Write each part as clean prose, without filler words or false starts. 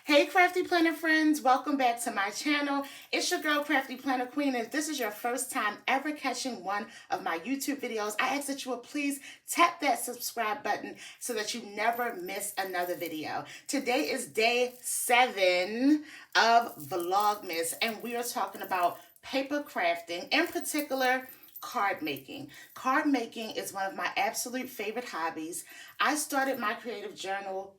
Hey Crafty Planner friends, welcome back to my channel. It's your girl Crafty Planner Queen. If this is your first time ever catching one of my YouTube videos, I ask that you will please tap that subscribe button so that you never miss another video. Today is day 7 of Vlogmas and we are talking about paper crafting, in particular card making. Card making is one of my absolute favorite hobbies. I started my creative journey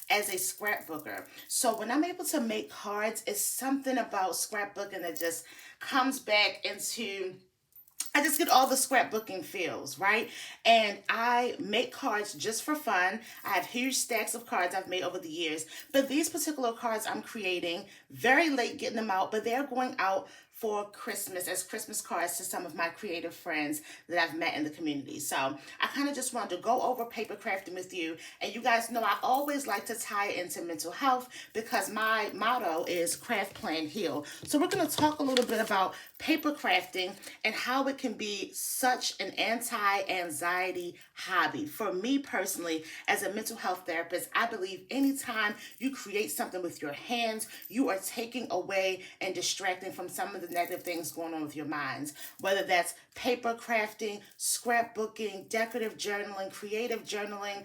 as a scrapbooker. So when I'm able to make cards, it's something about scrapbooking that just comes back into I just get all the scrapbooking feels, right? And I make cards just for fun. I have huge stacks of cards I've made over the years. But these particular cards I'm creating, very late getting them out, but they're going out for Christmas as Christmas cards to some of my creative friends that I've met in the community. So I kind of just wanted to go over paper crafting with you. And you guys know I always like to tie it into mental health because my motto is craft, plan, heal. So we're going to talk a little bit about paper crafting and how it can be such an anti-anxiety hobby. For me personally, as a mental health therapist, I believe anytime you create something with your hands, you are taking away and distracting from some of the negative things going on with your minds. Whether that's paper crafting, scrapbooking, decorative journaling, creative journaling,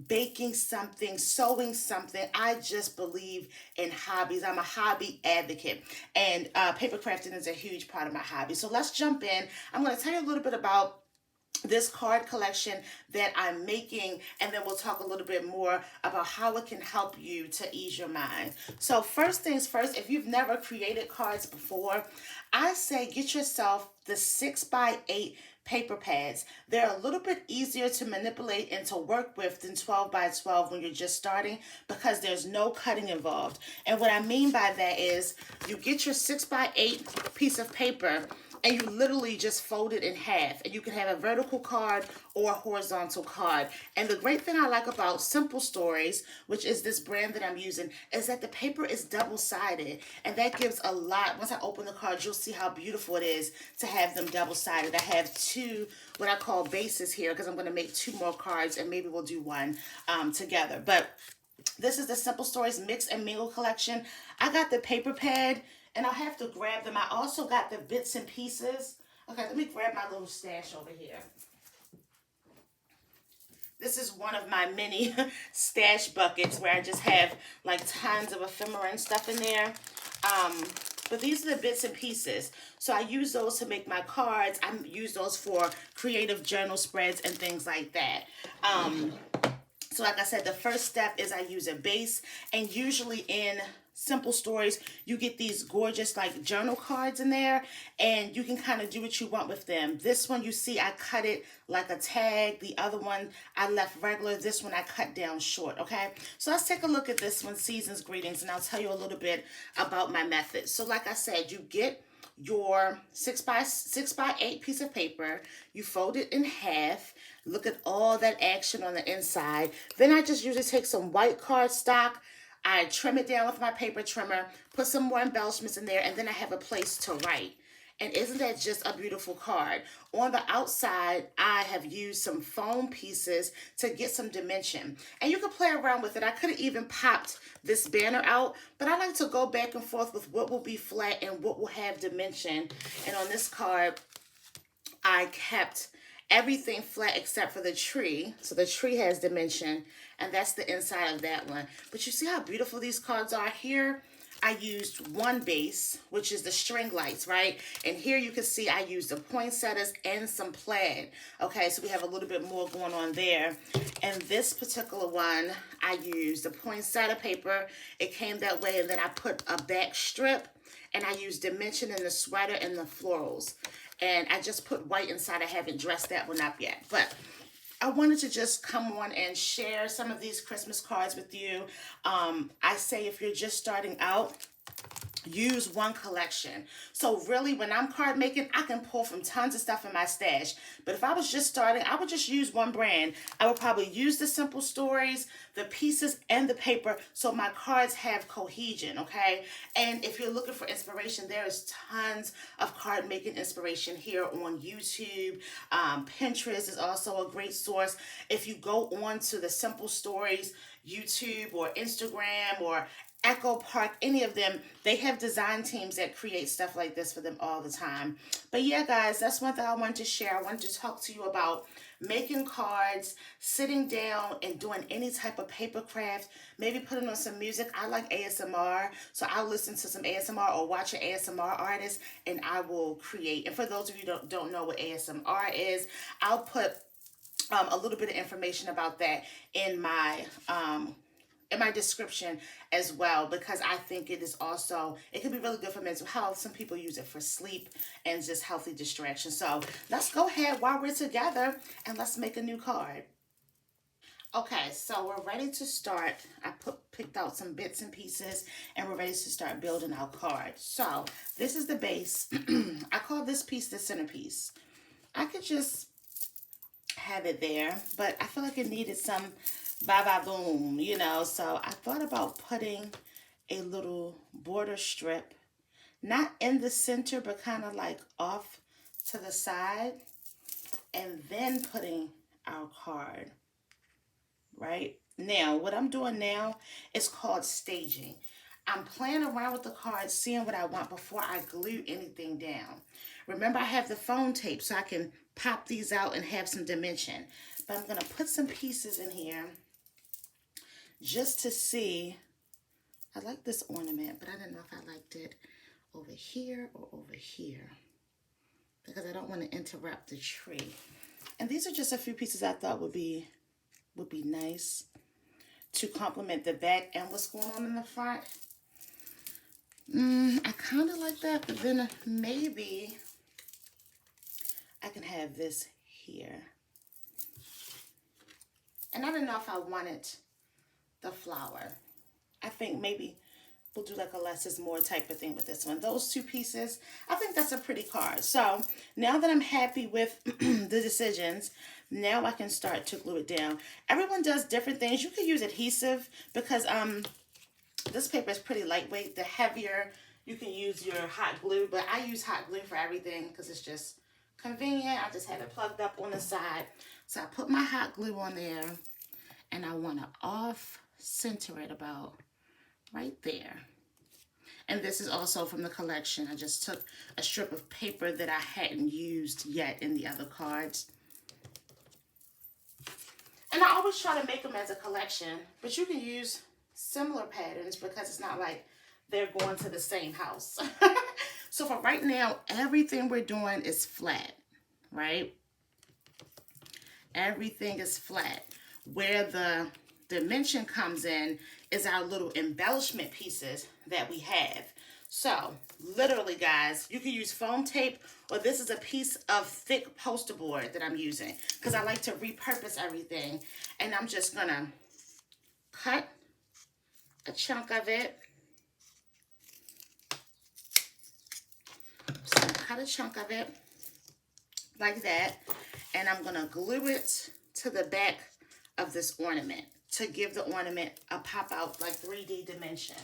baking something, sewing something. I just believe in hobbies. I'm a hobby advocate, and paper crafting is a huge part of my hobby. So let's jump in. I'm going to tell you a little bit about this card collection that I'm making, and then we'll talk a little bit more about how it can help you to ease your mind. So first things first, if you've never created cards before, I say get yourself the 6x8 paper pads. They're a little bit easier to manipulate and to work with than 12x12 when you're just starting because there's no cutting involved. And what I mean by that is you get your 6x8 piece of paper and you literally just fold it in half, and you can have a vertical card or a horizontal card. And the great thing I like about Simple Stories, which is this brand that I'm using, is that the paper is double-sided, and that gives a lot. Once I open the cards, you'll see how beautiful it is to have them double-sided. I have two what I call bases here because I'm going to make 2 more cards, and maybe we'll do one together. But this is the Simple Stories Mix and Mingle collection. I got the paper pad, and I'll have to grab them. I also got the bits and pieces. Okay, let me grab my little stash over here. This is one of my mini stash buckets where I just have like tons of ephemera and stuff in there. But these are the bits and pieces. So I use those to make my cards. I use those for creative journal spreads and things like that. So like I said, the first step is I use a base, and usually in Simple Stories, you get these gorgeous like journal cards in there, and you can kind of do what you want with them. This one, you see, I cut it like a tag. The other one, I left regular. This one, I cut down short, okay? So let's take a look at this one, Season's Greetings, and I'll tell you a little bit about my method. So like I said, you get your 6x8 piece of paper, you fold it in half. Look at all that action on the inside. Then I just usually take some white cardstock, I trim it down with my paper trimmer, put some more embellishments in there, and then I have a place to write. And isn't that just a beautiful card? On the outside, I have used some foam pieces to get some dimension. And you can play around with it. I could have even popped this banner out, but I like to go back and forth with what will be flat and what will have dimension. And on this card, I kept everything flat except for the tree. So the tree has dimension, and that's the inside of that one. But you see how beautiful these cards are here? I used one base, which is the string lights, right? And here you can see I used the poinsettias and some plaid. Okay, so we have a little bit more going on there. And this particular one, I used the poinsettia paper. It came that way, and then I put a back strip, and I used dimension in the sweater and the florals. And I just put white inside. I haven't dressed that one up yet. But I wanted to just come on and share some of these Christmas cards with you. I say if you're just starting out, use one collection. So really, when I'm card making, I can pull from tons of stuff in my stash. But if I was just starting, I would just use one brand. I would probably use the simple stories, the pieces, and the paper, so my cards have cohesion, okay? And if you're looking for inspiration, there is tons of card making inspiration here on YouTube. Pinterest is also a great source. If you go on to the simple stories YouTube or Instagram or Echo Park, any of them, they have design teams that create stuff like this for them all the time. But yeah, guys, that's one thing I wanted to share. I wanted to talk to you about making cards, sitting down and doing any type of paper craft, maybe putting on some music. I like ASMR, so I'll listen to some ASMR or watch an ASMR artist and I will create. And for those of you who don't know what ASMR is, I'll put a little bit of information about that in my description as well, because I think it is also, it can be really good for mental health. Some people use it for sleep and just healthy distraction. So let's go ahead while we're together and let's make a new card. Okay, so we're ready to start. I picked out some bits and pieces and we're ready to start building our card. So this is the base. I call this piece the centerpiece. I could just have it there, but I feel like it needed some bye boom, you know. So I thought about putting a little border strip, not in the center, but kind of like off to the side, and then putting our card right now. What I'm doing now is called staging. I'm playing around with the cards, seeing what I want before I glue anything down. Remember, I have the foam tape, so I can pop these out and have some dimension. But I'm going to put some pieces in here just to see. I like this ornament, but I didn't know if I liked it over here or over here, because I don't want to interrupt the tree. And these are just a few pieces I thought would be nice to complement the back and what's going on in the front. I kind of like that, but then maybe I can have this here. And I don't know if I wanted the flower. I think maybe we'll do like a less is more type of thing with this one. Those two pieces, I think that's a pretty card. So now that I'm happy with the decisions, now I can start to glue it down. Everyone does different things. You can use adhesive because this paper is pretty lightweight. The heavier, you can use your hot glue, but I use hot glue for everything because it's just convenient. I just have it plugged up on the side. So I put my hot glue on there, and I want to off center it about right there. And this is also from the collection. I just took a strip of paper that I hadn't used yet in the other cards. And I always try to make them as a collection, but you can use similar patterns because it's not like they're going to the same house. So for right now, everything we're doing is flat, right? Everything is flat. Where the dimension comes in is our little embellishment pieces that we have. So literally, guys, you can use foam tape, or this is a piece of thick poster board that I'm using because I like to repurpose everything. And I'm just gonna cut a chunk of it. So cut a chunk of it like that, and I'm gonna glue it to the back of this ornament to give the ornament a pop out like 3D dimension.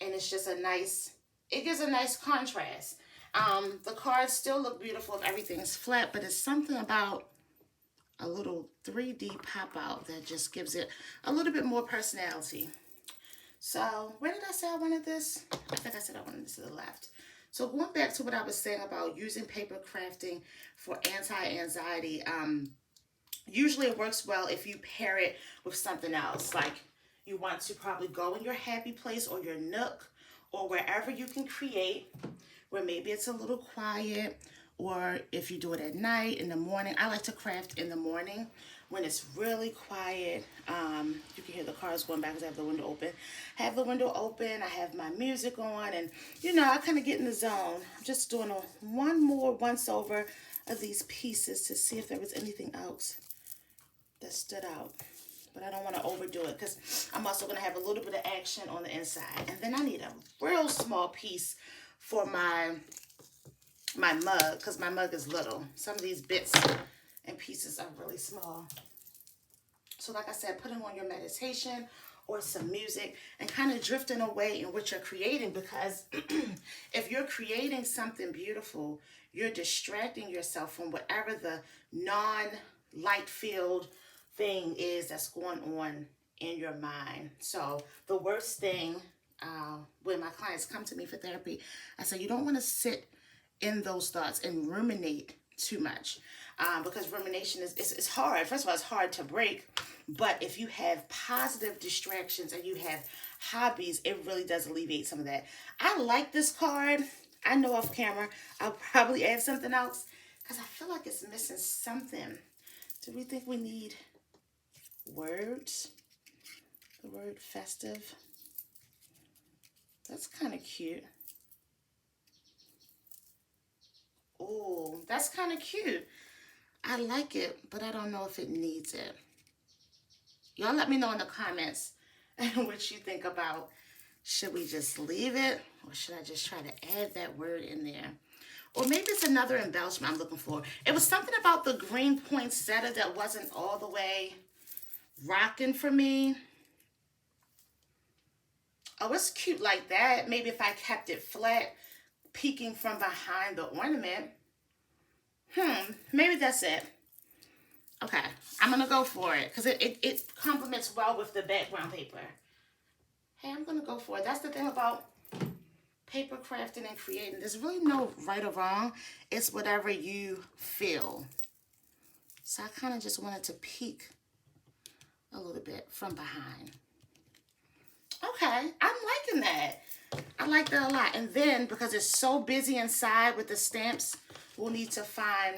And it's just a nice, it gives a nice contrast. The cards still look beautiful if everything's flat, but it's something about a little 3D pop out that just gives it a little bit more personality. So where did I say I wanted this? I think I said I wanted this to the left. So going back to what I was saying about using paper crafting for anti-anxiety, usually it works well if you pair it with something else. Like you want to probably go in your happy place or your nook or wherever you can create, where maybe it's a little quiet, or if you do it at night, in the morning. I like to craft in the morning when it's really quiet. You can hear the cars going by because I have the window open. I have the window open, I have my music on, and you know, I kind of get in the zone. I'm just doing one more once over of these pieces to see if there was anything else that stood out. but I don't want to overdo it because I'm also going to have a little bit of action on the inside. And then I need a real small piece for my mug, because my mug is little. Some of these bits and pieces are really small. So like I said, putting on your meditation or some music and kind of drifting away in what you're creating, because if you're creating something beautiful, you're distracting yourself from whatever the non-light field thing is that's going on in your mind. So the worst thing when my clients come to me for therapy, I say you don't want to sit in those thoughts and ruminate too much, because rumination is hard. First of all, it's hard to break, but if you have positive distractions and you have hobbies, it really does alleviate some of that. I like this card. I know off camera I'll probably add something else because I feel like it's missing something. Do we think we need words? The word festive. That's kind of cute. Oh, that's kind of cute. I like it, but I don't know if it needs it. Y'all let me know in the comments what you think about, should we just leave it or should I just try to add that word in there? Or maybe it's another embellishment I'm looking for. It was something about the green poinsettia that wasn't all the way rocking for me. Oh, it's cute like that. Maybe if I kept it flat, peeking from behind the ornament. Maybe that's it. Okay, I'm gonna go for it because it complements well with the background paper. Hey, I'm gonna go for it. That's the thing about paper crafting and creating. There's really no right or wrong. It's whatever you feel. So I kind of just wanted to peek a little bit from behind. Okay, I'm liking that. I like that a lot. And then, because it's so busy inside with the stamps, we'll need to find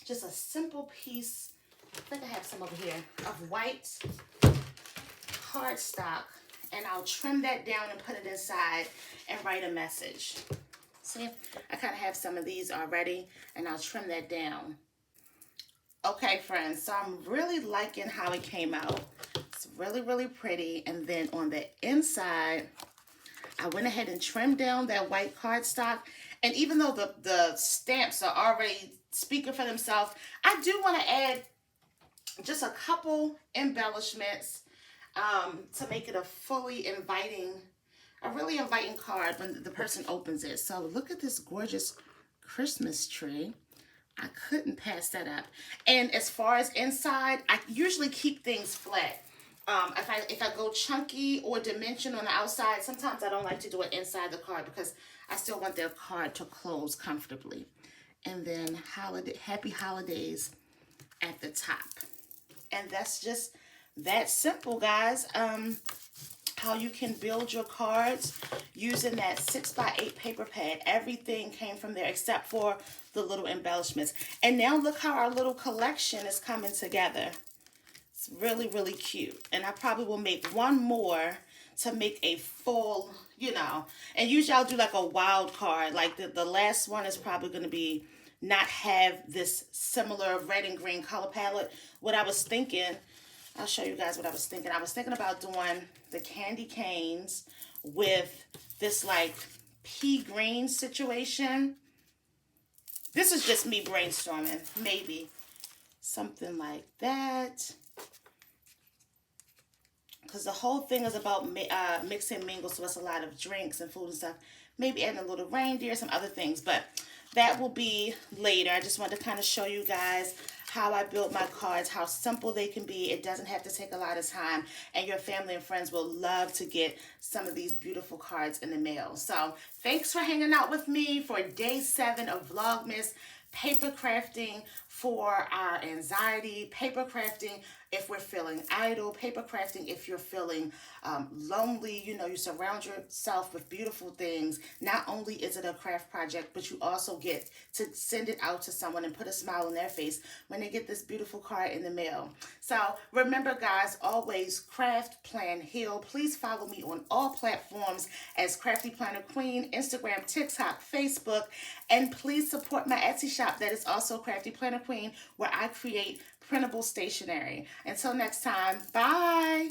just a simple piece, I think I have some over here, of white cardstock. And I'll trim that down and put it inside and write a message. See, I kind of have some of these already, and I'll trim that down. Okay, friends, so I'm really liking how it came out. It's really, really pretty. And then on the inside, I went ahead and trimmed down that white cardstock. And even though the stamps are already speaking for themselves, I do want to add just a couple embellishments to make it a really inviting card when the person opens it. So look at this gorgeous Christmas tree. I couldn't pass that up. And as far as inside, I usually keep things flat. If I go chunky or dimension on the outside, sometimes I don't like to do it inside the card because I still want their card to close comfortably. And then happy holidays at the top. And that's just that simple, guys. How you can build your cards using that 6x8 paper pad. Everything came from there except for the little embellishments. And now look how our little collection is coming together. It's really, really cute. And I probably will make one more to make a full, and usually I'll do like a wild card. Like the last one is probably going to be not have this similar red and green color palette. What I was thinking, I'll show you guys what I was thinking. I was thinking about doing the candy canes with this like pea green situation. This is just me brainstorming. Maybe something like that. Because the whole thing is about mix and mingle, so it's a lot of drinks and food and stuff. Maybe adding a little reindeer, some other things, but that will be later. I just wanted to kind of show you guys how I build my cards, how simple they can be. It doesn't have to take a lot of time, and your family and friends will love to get some of these beautiful cards in the mail. So thanks for hanging out with me for day 7 of Vlogmas. Paper crafting for our anxiety, paper crafting if we're feeling idle, paper crafting if you're feeling lonely. You surround yourself with beautiful things. Not only is it a craft project, but you also get to send it out to someone and put a smile on their face when they get this beautiful card in the mail. So remember, guys, always craft, plan, heal. Please follow me on all platforms as Crafty Planner Queen, Instagram, TikTok, Facebook, and please support my Etsy shop that is also Crafty Planner Queen, where I create printable stationery. Until next time, bye.